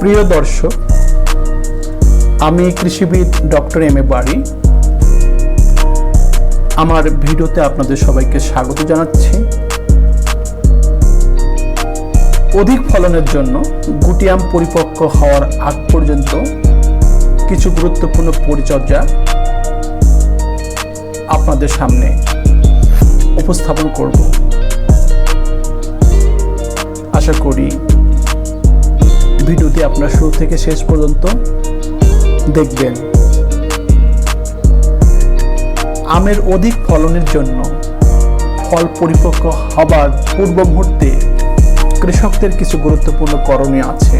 প্রিয় দর্শক, আমি কৃষিবিদ ডক্টর এম এ বারী। আমার ভিডিওতে আপনাদের সবাইকে স্বাগত জানাচ্ছি। অধিক ফলনের জন্য গুটি আম পরিপক্ক হওয়ার আগ পর্যন্ত কিছু গুরুত্বপূর্ণ পরিচর্যা আপনাদের সামনে উপস্থাপন করব। আশা করি ভিডিওটি আপনারা শুরু থেকে শেষ পর্যন্ত দেখবেন। আমের অধিক ফলনের জন্য ফল পরিপক্ক হবার পূর্ব মুহূর্তে কৃষকদের কিছু গুরুত্বপূর্ণ করণীয় আছে,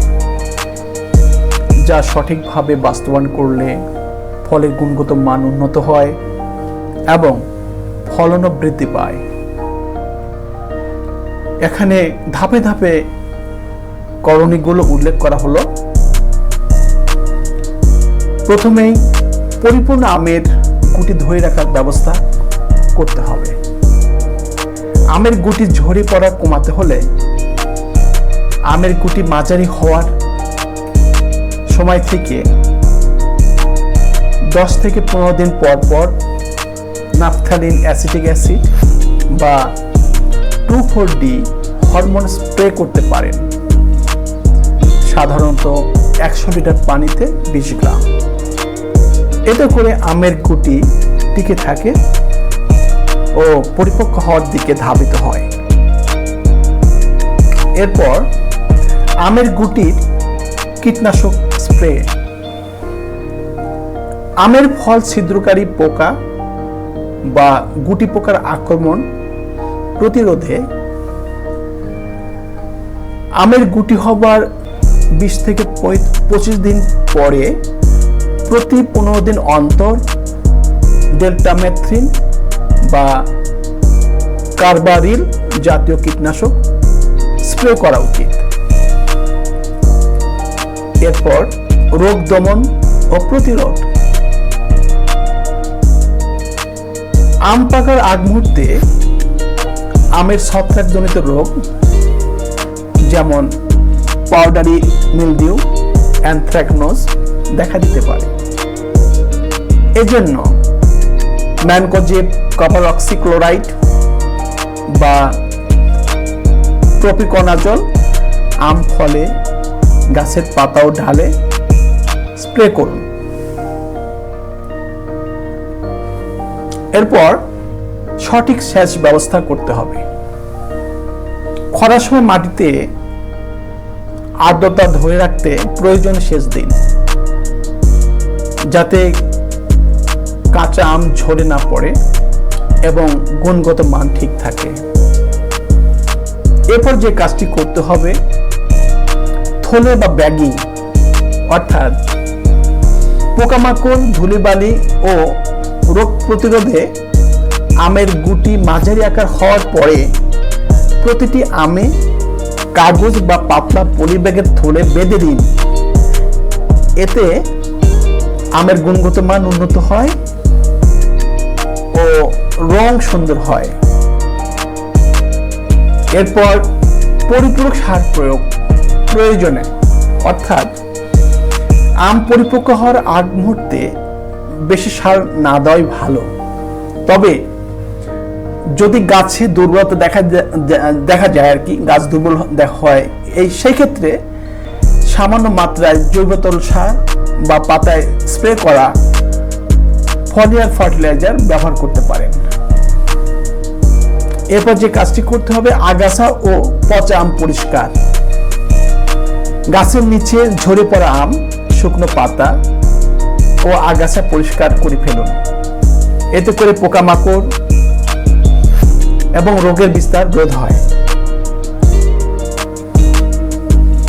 যা সঠিকভাবে বাস্তবায়ন করলে ফলের গুণগত মান উন্নত হয় এবং ফলনও বৃদ্ধি পায়। এখানে ধাপে ধাপে করণীয়গুলো উল্লেখ করা হলো। প্রথমেই পরিপূর্ণ আমের গুটি ধরে রাখার ব্যবস্থা করতে হবে। আমের গুটি ঝরে পড়া কমাতে হলে আমের গুটি মাঝারি হওয়ার সময় থেকে 10 থেকে 15 দিন পর পর নাফথালিন অ্যাসিটিক অ্যাসিড বা 2,4-D হরমোন স্প্রে করতে পারেন, সাধারণত 100 লিটার পানিতে 20 গ্রাম। এতে করে আমের গুটি টিকে থাকে ও পরিপক্ক হওয়ার দিকে ধাবিত হয়। এরপর আমের গুটির কীটনাশক স্প্রে। আমের ফল ছিদ্রকারী পোকা বা গুটি পোকার আক্রমণ প্রতিরোধে আমের গুটি হবার 20 থেকে 25 দিন পরে প্রতি 15 দিন অন্তর ডেল্টামেথ্রিন বা কার্বারিল জাতীয় কীটনাশক স্প্রে করা উচিত। এরপর রোগ দমন ও প্রতিরোধ। আম পাকার আগ মুহূর্তে আমের ছত্রাকজনিত রোগ যেমন পাউডারি মিলডিউ, অ্যানথ্রাকনোজ দেখা দিতে পারে। এজন্য ম্যানকোজেব কপার অক্সিক্লোরাইড বা প্রপিকনাজল আম ফলে গাছের পাতা ও ঢালে স্প্রে করুন। এরপর সঠিক সেচ ব্যবস্থা করতে হবে। খরার সময় মাটিতে আর্দ্রতা ধরে রাখতে প্রয়োজনে সেচ দিন, যাতে কাঁচা আম ঝরে না পড়ে এবং গুণগত মান ঠিক থাকে। এরপর যে কাজটি করতে হবে, থলে বা ব্যাগিং, অর্থাৎ পোকামাকড়, ধুলিবালি ও রোগ প্রতিরোধে আমের গুটি মাঝারি আকার হওয়ার পরে প্রতিটি আমে কাগজ বা পাতলা পলিব্যাগের থলে বেঁধে দিন। এতে আমের গুণগত মান উন্নত হয় ও রং সুন্দর হয়। এরপর পরিপূরক সার প্রয়োগ প্রয়োজনে, অর্থাৎ আম পরিপক্ক হওয়ার আগ মুহূর্তে বেশি সার না দেওয়াই ভালো। তবে যদি গাছে দুর্বলতা দেখা যায় আর কি, গাছ দুর্বল হয়, সেই ক্ষেত্রে সামান্য মাত্রায় জৈব তরল সার বা পাতায় স্প্রে করা ফলিয়ার ফার্টিলাইজার ব্যবহার করতে পারেন। এরপর যে কাজটি করতে হবে, আগাছা ও পচা আম পরিষ্কার। গাছের নিচে ঝরে পড়া আম, শুকনো পাতা ও আগাছা পরিষ্কার করে ফেলুন। এতে করে পোকামাকড় এবং রোগের বিস্তার রোধ হয়।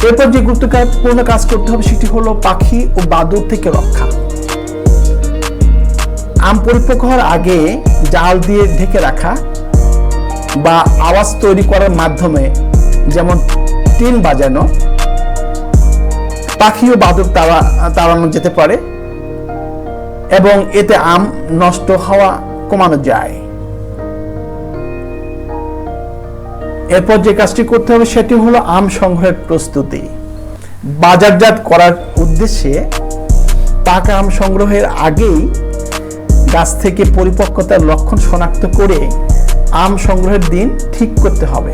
এরপর যে গুরুত্বপূর্ণ কাজ করতে হবে সেটি হলো পাখি ও বাদুড় থেকে রক্ষা। আম পরিপক্ক হওয়ার আগে জাল দিয়ে ঢেকে রাখা বা আওয়াজ তৈরি করার মাধ্যমে, যেমন টিন বাজানো, পাখি ও বাদুড় তাড়ানো যেতে পারে এবং এতে আম নষ্ট হওয়া কমানো যায়। এরপর যে কাজটি করতে হবে সেটি হলো আম সংগ্রহের প্রস্তুতি। বাজারজাত করার উদ্দেশ্যে পাকা আম সংগ্রহের আগেই গাছ থেকে পরিপক্কতার লক্ষণ শনাক্ত করে আম সংগ্রহের দিন ঠিক করতে হবে।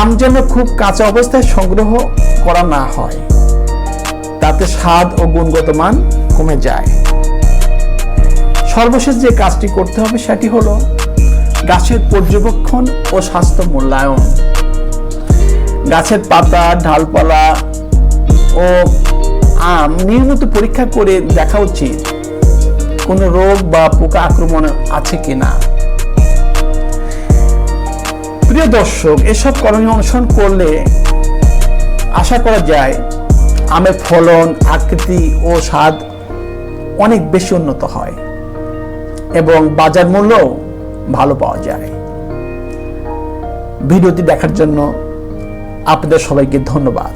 আম যেন খুব কাঁচা অবস্থায় সংগ্রহ করা না হয়, তাতে স্বাদ ও গুণগত মান কমে যায়। সর্বশেষ যে কাজটি করতে হবে সেটি হলো গাছের পর্যবেক্ষণ ও স্বাস্থ্য মূল্যায়ন। গাছের পাতা, ডালপালা ও আম নিয়মিত পরীক্ষা করে দেখা উচিত কোনো রোগ বা পোকা আক্রমণ আছে কিনা। প্রিয় দর্শক, এসব করণীয় অনুসরণ করলে আশা করা যায় আমের ফলন, আকৃতি ও স্বাদ অনেক বেশি উন্নত হয় এবং বাজার মূল্যও ভালো পাওয়া যায়। ভিডিওটি দেখার জন্য আপনাদের সবাইকে ধন্যবাদ।